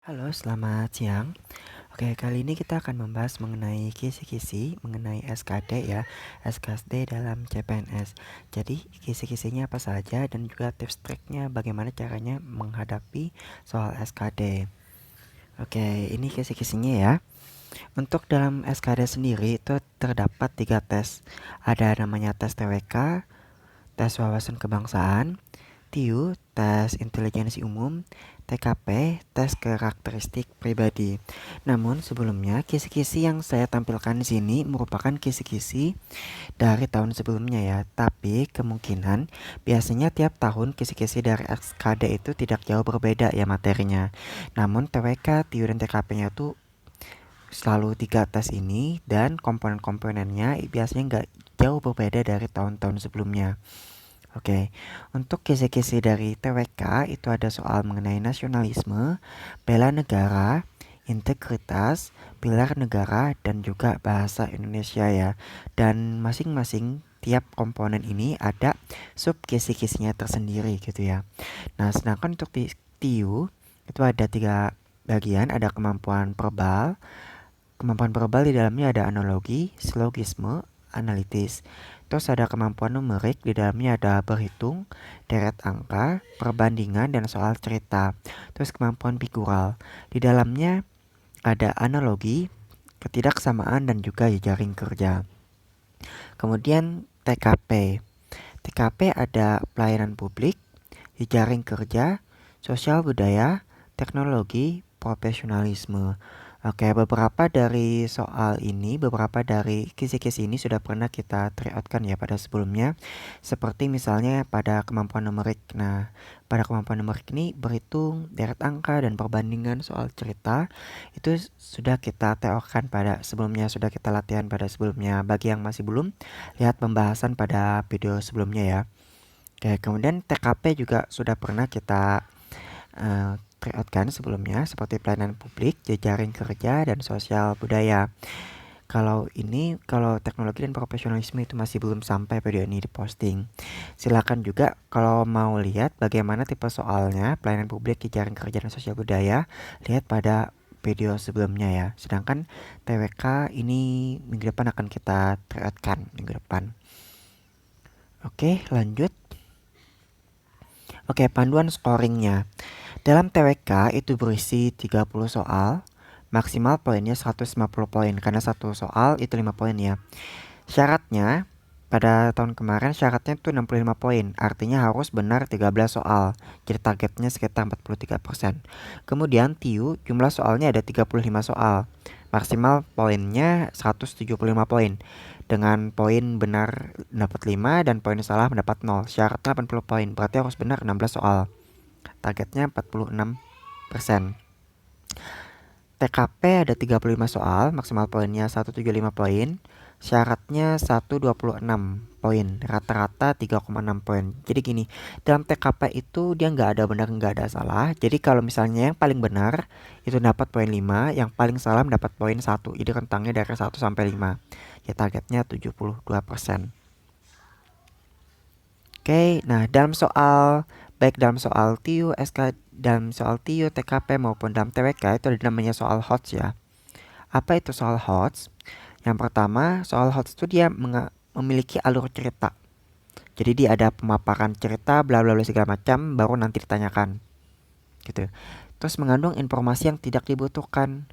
Halo, selamat siang. Oke, kali ini kita akan membahas mengenai kisi-kisi, mengenai SKD ya, SKD dalam CPNS. Jadi, kisi-kisinya apa saja dan juga tips triknya bagaimana caranya menghadapi soal SKD. Oke, ini kisi-kisinya ya. Untuk dalam SKD sendiri itu terdapat 3 tes. Ada namanya tes TWK, tes wawasan kebangsaan, TIU, tes intelijensi umum, TKP, tes karakteristik pribadi. Namun sebelumnya kisi-kisi yang saya tampilkan di sini merupakan kisi-kisi dari tahun sebelumnya ya. Tapi kemungkinan biasanya tiap tahun kisi-kisi dari SKD itu tidak jauh berbeda ya materinya. Namun TWK, TIU dan TKP-nya itu selalu 3 tes ini dan komponen-komponennya biasanya nggak jauh berbeda dari tahun-tahun sebelumnya. Oke, untuk kisi-kisi dari TWK itu ada soal mengenai nasionalisme, bela negara, integritas, pilar negara, dan juga bahasa Indonesia ya. Dan masing-masing tiap komponen ini ada sub kisi-kisinya tersendiri gitu ya. Nah, sedangkan untuk di TIU itu ada 3 bagian, ada kemampuan verbal. Kemampuan verbal di dalamnya ada analogi, silogisme, analitis. Terus ada kemampuan numerik, di dalamnya ada berhitung, deret angka, perbandingan, dan soal cerita. Terus kemampuan figural, di dalamnya ada analogi, ketidaksamaan, dan juga jejaring kerja. Kemudian TKP. TKP ada pelayanan publik, jejaring kerja, sosial budaya, teknologi, profesionalisme. Oke, beberapa dari soal ini, beberapa dari kisi-kisi ini sudah pernah kita try out kan ya pada sebelumnya. Seperti misalnya pada kemampuan numerik. Nah, pada kemampuan numerik ini berhitung, deret angka, dan perbandingan soal cerita itu sudah kita TO-kan pada sebelumnya, sudah kita latihan pada sebelumnya. Bagi yang masih belum, lihat pembahasan pada video sebelumnya ya. Oke, kemudian TKP juga sudah pernah kita try out kan sebelumnya, seperti pelayanan publik, jejaring kerja, dan sosial budaya. Kalau teknologi dan profesionalisme itu masih belum sampai video ini diposting. Silakan juga kalau mau lihat bagaimana tipe soalnya, pelayanan publik, jejaring kerja, dan sosial budaya, lihat pada video sebelumnya ya. Sedangkan TWK ini minggu depan akan kita try out kan minggu depan. Oke, lanjut. Oke, panduan scoringnya. Dalam TWK itu berisi 30 soal, maksimal poinnya 150 poin karena satu soal itu 5 poin ya. Syaratnya pada tahun kemarin syaratnya itu 65 poin, artinya harus benar 13 soal. Jadi targetnya sekitar 43%. Kemudian TIU jumlah soalnya ada 35 soal. Maksimal poinnya 175 poin. Dengan poin benar dapat 5 dan poin salah mendapat 0. Syaratnya 80 poin, berarti harus benar 16 soal. Targetnya 46%. TKP ada 35 soal, maksimal poinnya 175 poin. Syaratnya 126 poin, rata-rata 3,6 poin. Jadi gini, dalam TKP itu dia nggak ada benar nggak ada salah. Jadi kalau misalnya yang paling benar itu dapat poin 5, yang paling salah mendapat poin 1. Jadi rentangnya dari 1 sampai 5. Ya targetnya 72%. Oke, nah baik dalam soal TIU, dalam soal TIU, TKP maupun dalam TWK itu ada namanya soal HOTS ya. Apa itu soal HOTS? Yang pertama, soal HOTS itu dia memiliki alur cerita. Jadi dia ada pemaparan cerita bla bla bla segala macam baru nanti ditanyakan. Gitu. Terus mengandung informasi yang tidak dibutuhkan.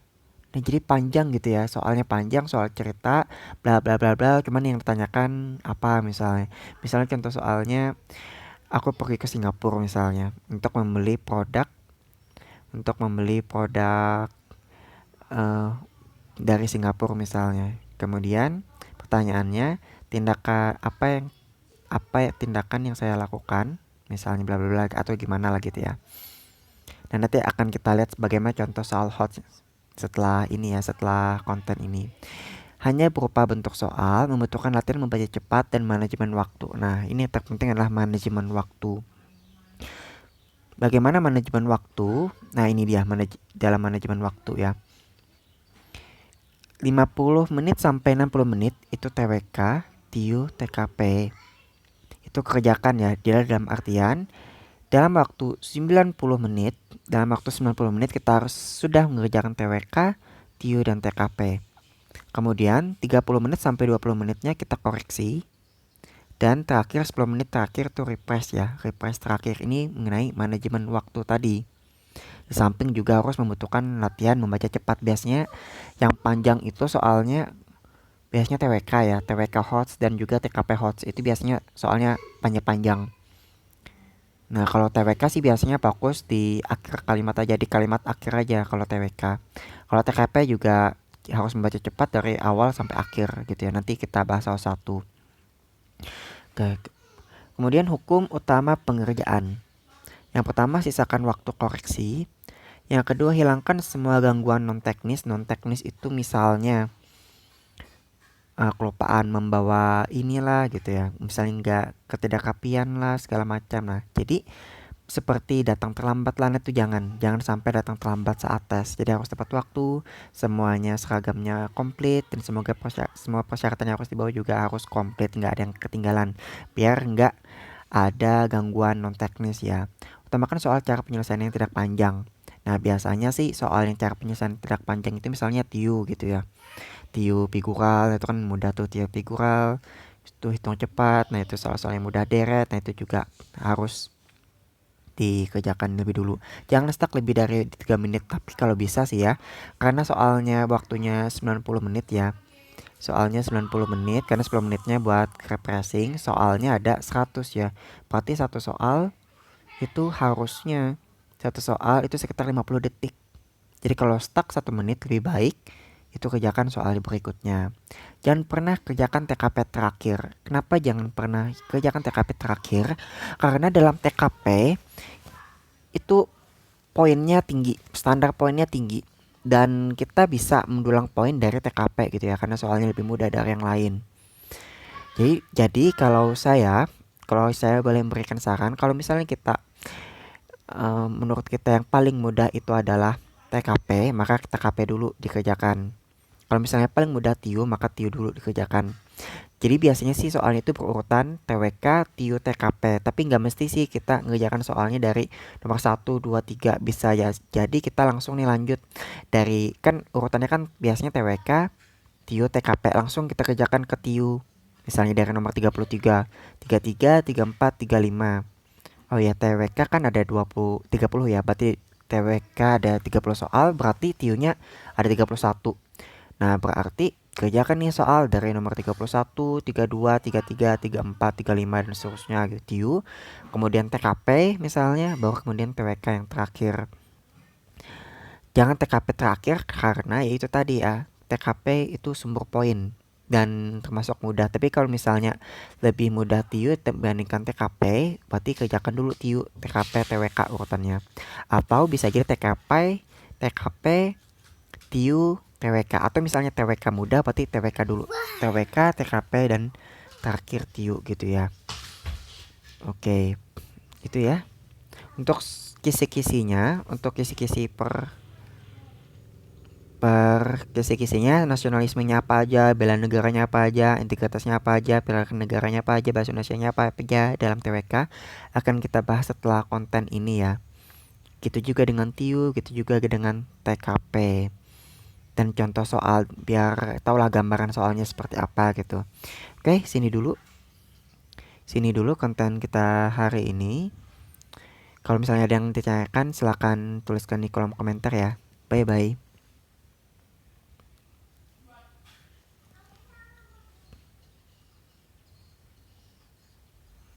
Nah, jadi panjang gitu ya, soalnya panjang, soal cerita bla bla bla bla, cuman yang ditanyakan apa misalnya. Misalnya contoh soalnya aku pergi ke Singapura misalnya untuk membeli produk eh, dari Singapura misalnya. Kemudian pertanyaannya, tindakan tindakan yang saya lakukan, misalnya bla bla bla atau gimana lah gitu ya. Dan nanti akan kita lihat bagaimana contoh soal hot setelah konten ini. Hanya berupa bentuk soal, membutuhkan latihan membaca cepat dan manajemen waktu. Nah, ini yang terpenting adalah manajemen waktu. Bagaimana manajemen waktu? Nah, ini dia dalam manajemen waktu ya. 50 menit sampai 60 menit itu TWK, TIU, TKP. Itu kerjakan ya. Dia dalam artian dalam waktu 90 menit dalam waktu 90 menit kita harus sudah mengerjakan TWK, TIU, dan TKP. Kemudian 30 menit sampai 20 menitnya kita koreksi. Dan terakhir 10 menit terakhir tuh refresh ya. Refresh terakhir ini mengenai manajemen waktu tadi. Di samping juga harus membutuhkan latihan membaca cepat. Biasanya yang panjang itu soalnya biasanya TWK ya, TWK HOTS dan juga TKP HOTS. Itu biasanya soalnya panjang-panjang. Nah, kalau TWK sih biasanya fokus di akhir kalimat aja, di kalimat akhir aja kalau TWK. Kalau TKP juga harus membaca cepat dari awal sampai akhir gitu ya. Nanti kita bahas satu-satu. Oke. Kemudian hukum utama pengerjaan. Yang pertama, sisakan waktu koreksi. Yang kedua, hilangkan semua gangguan non-teknis. Non-teknis itu misalnya kelupaan membawa inilah gitu ya. Misalnya nggak ketidakrapian lah segala macam lah. Jadi seperti datang terlambat lah itu jangan sampai datang terlambat saat tes. Jadi harus tepat waktu, semuanya seragamnya komplit, dan semoga semua persyaratan yang harus dibawa juga harus komplit, nggak ada yang ketinggalan biar nggak ada gangguan non teknis ya. Utamakan soal cara penyelesaian yang tidak panjang. Nah, biasanya sih soal yang cara penyelesaian tidak panjang itu misalnya TIU gitu ya. TIU figural itu kan mudah tuh, TIU figural itu hitung cepat. Nah, itu soal-soal yang mudah deret. Nah, itu juga harus dikerjakan lebih dulu. Jangan stuck lebih dari 3 menit, tapi kalau bisa sih ya. Karena soalnya waktunya 90 menit ya. Soalnya 90 menit karena 10 menitnya buat refreshing. Soalnya ada 100 ya. Berarti satu soal itu harusnya itu sekitar 50 detik. Jadi kalau stuck 1 menit lebih baik itu kerjakan soal berikutnya. Jangan pernah kerjakan TKP terakhir. Kenapa jangan pernah kerjakan TKP terakhir? Karena dalam TKP itu poinnya tinggi, standar poinnya tinggi. Dan kita bisa mendulang poin dari TKP gitu ya, karena soalnya lebih mudah dari yang lain. Jadi kalau saya boleh memberikan saran, kalau misalnya kita menurut kita yang paling mudah itu adalah TKP, maka TKP dulu dikerjakan. Kalau misalnya paling mudah TIU, maka TIU dulu dikerjakan. Jadi biasanya sih soalnya itu berurutan TWK, TIU, TKP. Tapi nggak mesti sih kita ngerjakan soalnya dari nomor 1, 2, 3. Bisa ya. Jadi kita langsung nih lanjut. Dari kan urutannya kan biasanya TWK, TIU, TKP. Langsung kita kerjakan ke TIU. Misalnya dari nomor 33, 33, 34, 35. Oh ya, TWK kan ada 30 ya. Berarti TWK ada 30 soal, berarti TIU-nya ada 31. Nah, berarti kerjakan nih soal dari nomor 31, 32, 33, 34, 35 dan seterusnya gitu. TIU, kemudian TKP misalnya, baru kemudian TWK yang terakhir. Jangan TKP terakhir karena ya itu tadi ya, TKP itu sumber poin dan termasuk mudah. Tapi kalau misalnya lebih mudah TIU dibandingkan TKP, berarti kerjakan dulu TIU, TKP, TWK urutannya. Atau bisa jadi TKP, TIU, TWK. Atau misalnya TWK mudah, berarti TWK dulu. TWK, TKP, dan terakhir TIU gitu ya. Oke, itu ya. Untuk kisi-kisinya, untuk kisi-kisi per kisi-kisinya, nasionalismenya apa aja, bela negaranya apa aja, integritasnya apa aja, perilaku negaranya apa aja, bahasa Indonesianya apa aja dalam TWK akan kita bahas setelah konten ini ya. Gitu juga dengan TIU, gitu juga dengan TKP. Dan contoh soal biar tahulah gambaran soalnya seperti apa gitu. Oke, sini dulu konten kita hari ini. Kalau misalnya ada yang ditanyakan, silakan tuliskan di kolom komentar ya. Bye bye.